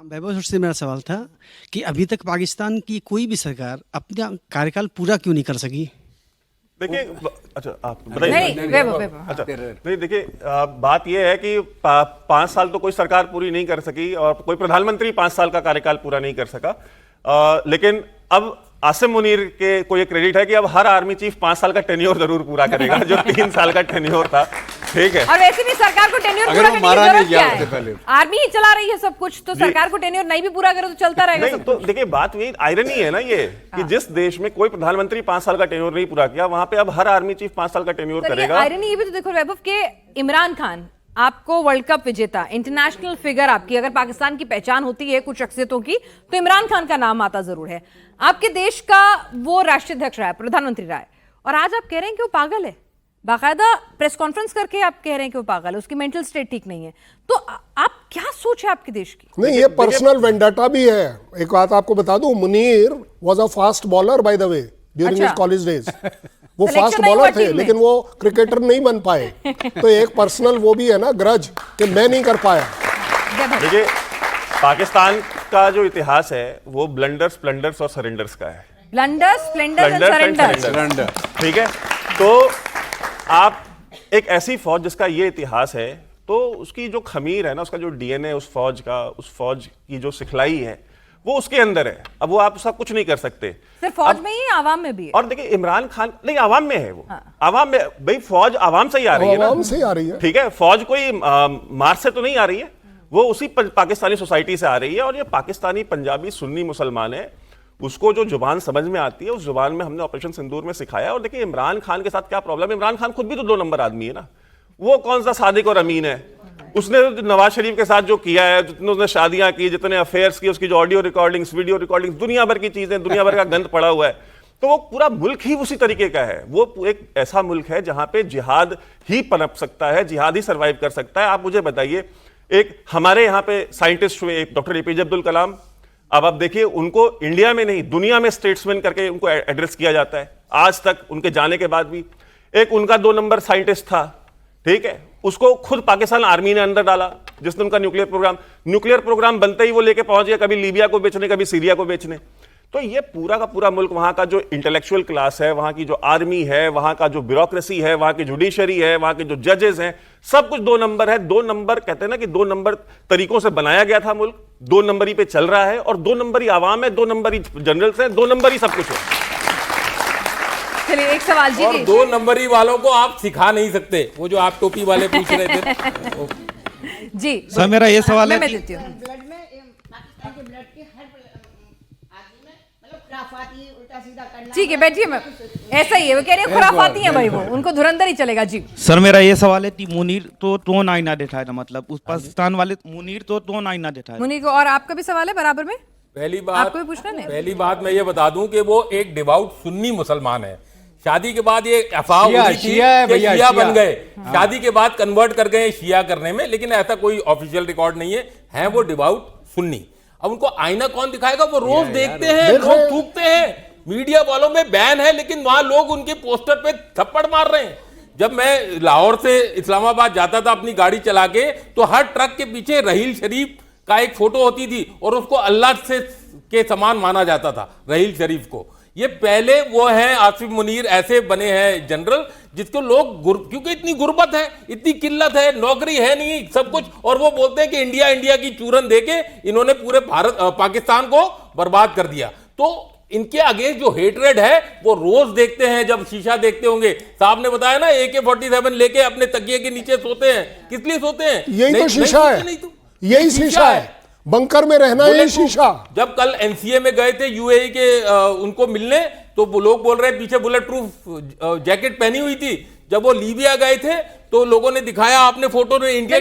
वैभव से मेरा सवाल था कि अभी तक पाकिस्तान की कोई भी सरकार अपना कार्यकाल पूरा क्यों नहीं कर सकी? देखिए, अच्छा आप बताइए। नहीं, अच्छा नहीं, देखिए बात यह है कि 5 साल तो कोई सरकार पूरी नहीं कर सकी और कोई प्रधानमंत्री 5 साल का कार्यकाल पूरा नहीं कर सका। लेकिन अब आसिम मुनीर के को ये क्रेडिट है कि अब हर आर्मी चीफ 5 साल का टेन्योर जरूर पूरा करेगा, जो 3 साल का टेन्योर था। ठीक है, और वैसे भी सरकार को टेन्योर पूरा करने की जरूरत क्या है? आर्मी ही चला रही है सब कुछ, तो सरकार को टेन्योर नहीं भी पूरा करे तो चलता रहेगा नहीं, सब तो कुछ। देखिए बात वही आयरनी है ना ये कि जिस देश में कोई प्रधानमंत्री 5 साल का टेन्योर नहीं पूरा किया, वहां पे अब हर आर्मी चीफ 5 साल का टेन्योर करेगा। आयरनी ये भी तो देखो वैभव के इमरान खान आपको वर्ल्ड कप विजेता, इंटरनेशनल फिगर, आपकी अगर पाकिस्तान की पहचान होती है कुछ शख्सियतों की तो इमरान खान का नाम आता जरूर है। आपके देश का वो राष्ट्रीय अध्यक्ष रहा है, प्रधानमंत्री रहा है, और आज आप कह रहे हैं कि वो पागल है। बाकायदा प्रेस कॉन्फ्रेंस करके आप कह रहे हैं कि वो पागल है, उसकी मेंटल स्टेट ठीक नहीं है। तो आप क्या सोच है आपके देश की? नहीं, ये पर्सनल वेंडाटा भी है। एक बात आपको बता दूं, Munir was a fast bowler by the way during his college days. वो फास्ट बॉलर थे लेकिन वो क्रिकेटर नहीं बन पाए। तो एक पर्सनल वो भी है ना ग्रज कि मैं नहीं कर पाया। देखिए, पाकिस्तान का जो इतिहास है वो ब्लंडर्स, स्प्लेंडर्स और सरेंडर्स का है। Blunders, splendours and surrender. ठीक है, तो आप एक ऐसी फौज जिसका ये इतिहास है, तो उसकी जो खमीर है ना, उसका जो डीएनए उस फौज का, उस फौज की जो सिखलाई है वो उसके अंदर है। अब वो आप उसका कुछ नहीं कर सकते। सिर्फ फौज में ही, आवाम में भी है। और देखिए, इमरान खान नहीं, आवाम में है वो। आवाम में भाई, फौज आवाम से ही आ रही है ना। आवाम से आ रही है। ठीक है, फौज कोई मार्च से तो नहीं आ रही है, वो उसी पाकिस्तानी सोसाइटी से आ रही है। और ये पाकिस्तानी पंजाबी सुन्नी मुसलमान है, उसको जो जुबान समझ में आती है उस जुबान में हमने ऑपरेशन सिंदूर में सिखाया। और देखिए, इमरान खान के साथ क्या प्रॉब्लम है, इमरान खान खुद भी तो 2 नंबर आदमी है ना। वो कौन सा सादिक और अमीन है? उसने नवाज शरीफ के साथ जो किया है, जितने उसने शादियां की, जितने अफेयर्स की, उसकी जो ऑडियो रिकॉर्डिंग्स, वीडियो रिकॉर्डिंग्स, दुनिया भर की चीजें, दुनिया भर का गंद पड़ा हुआ है। तो वो पूरा मुल्क ही उसी तरीके का है। वो एक ऐसा मुल्क है जहां पे जिहाद ही पनप सकता है, जिहाद ही सर्वाइव कर सकता है। आप मुझे बताइए, एक हमारे यहाँ पे साइंटिस्ट हुए एक डॉक्टर एपीजे अब्दुल कलाम। अब आप देखिए, उनको इंडिया में नहीं दुनिया में स्टेट्समैन करके उनको एड्रेस किया जाता है आज तक, उनके जाने के बाद भी। एक उनका 2 नंबर साइंटिस्ट था, ठीक है, उसको खुद पाकिस्तान आर्मी ने अंदर डाला, जिसने उनका न्यूक्लियर प्रोग्राम बनते ही वो लेके पहुंच गया, कभी लीबिया को बेचने, कभी सीरिया को बेचने। तो ये पूरा का पूरा मुल्क, वहां का जो इंटेलेक्चुअल क्लास है, वहां की जो आर्मी है, वहां का जो ब्यूरोक्रेसी है, वहां की जुडिशरी है, वहां के जो जजेस हैं, सब कुछ 2 नंबर है। 2 नंबर कहते हैं ना कि 2 नंबर तरीकों से बनाया गया था मुल्क, 2 नंबरी पे चल रहा है। और 2 नंबरी आवाम है, 2 नंबरी जनरल्स हैं, 2 नंबरी सब कुछ है। चलिए एक सवाल जी। और 2 नंबरी वालों को आप सिखा नहीं सकते, वो जो आप टोपी वाले पूछ रहे थे। जी सर, मेरा ये सवाल है, मैं देती हूँ। ब्लड में पाकिस्तान के ब्लड के हर आदमी में मतलब खुराफाती, उल्टा सीधा करना। ठीक है, बैठिए। मैं ऐसा ही है, वो कह रहे हैं खुराफाती है भाई, वो उनको धुरंधर ही चलेगा। जी सर, मेरा ये सवाल है कि मुनीर तो टोन आईना दिखाया था, मतलब उस पाकिस्तान वाले मुनीर तो टोन आईना दिखाया। मुनीर को, और आपका भी सवाल है बराबर में? आपको भी पूछना नहीं? पहली बात मैं ये बता दूं कि वो एक डिवाउट सुन्नी मुसलमान है। शादी के बाद ये अफवाह हुई थी कि शिया बन गए, शादी के बाद कन्वर्ट कर गए शिया करने में, लेकिन ऐसा कोई ऑफिशियल रिकॉर्ड नहीं है वो डिवाउट सुन्नी। अब उनको आईना कौन दिखाएगा? वो रोज देखते हैं, लोग थूकते हैं, मीडिया वालों में बैन है, लेकिन वहां लोग उनके पोस्टर पे थप्पड़ मार रहे हैं। जब मैं लाहौर से इस्लामाबाद जाता था अपनी गाड़ी चला के, तो हर ट्रक के पीछे रहील शरीफ का एक फोटो होती थी और उसको अल्लाह से के समान माना जाता था, रहील शरीफ को। ये पहले वो है आसिफ मुनीर, ऐसे बने हैं जनरल जिसको लोग क्योंकि इतनी गुर्बत है, इतनी किल्लत है, नौकरी है नहीं, सब कुछ, और वो बोलते हैं कि इंडिया की चूरन देके इन्होंने पूरे पाकिस्तान को बर्बाद कर दिया। तो इनके अगेंस्ट जो हेटरेड है वो रोज देखते हैं, जब शीशा देखते होंगे। साहब ने बताया ना, AK-47 लेके अपने तकिए के नीचे सोते हैं। किस लिए सोते हैं? यही तो शीशा है, यही शीशा है, बंकर में रहना है शीशा। जब कल NCA में गए थे UAE के उनको मिलने, तो वो लोग बोल रहे पीछे बुलेट प्रूफ जैकेट पहनी हुई थी। जब वो लीबिया गए थे तो लोगों ने दिखाया, आपने फोटो में इंडिया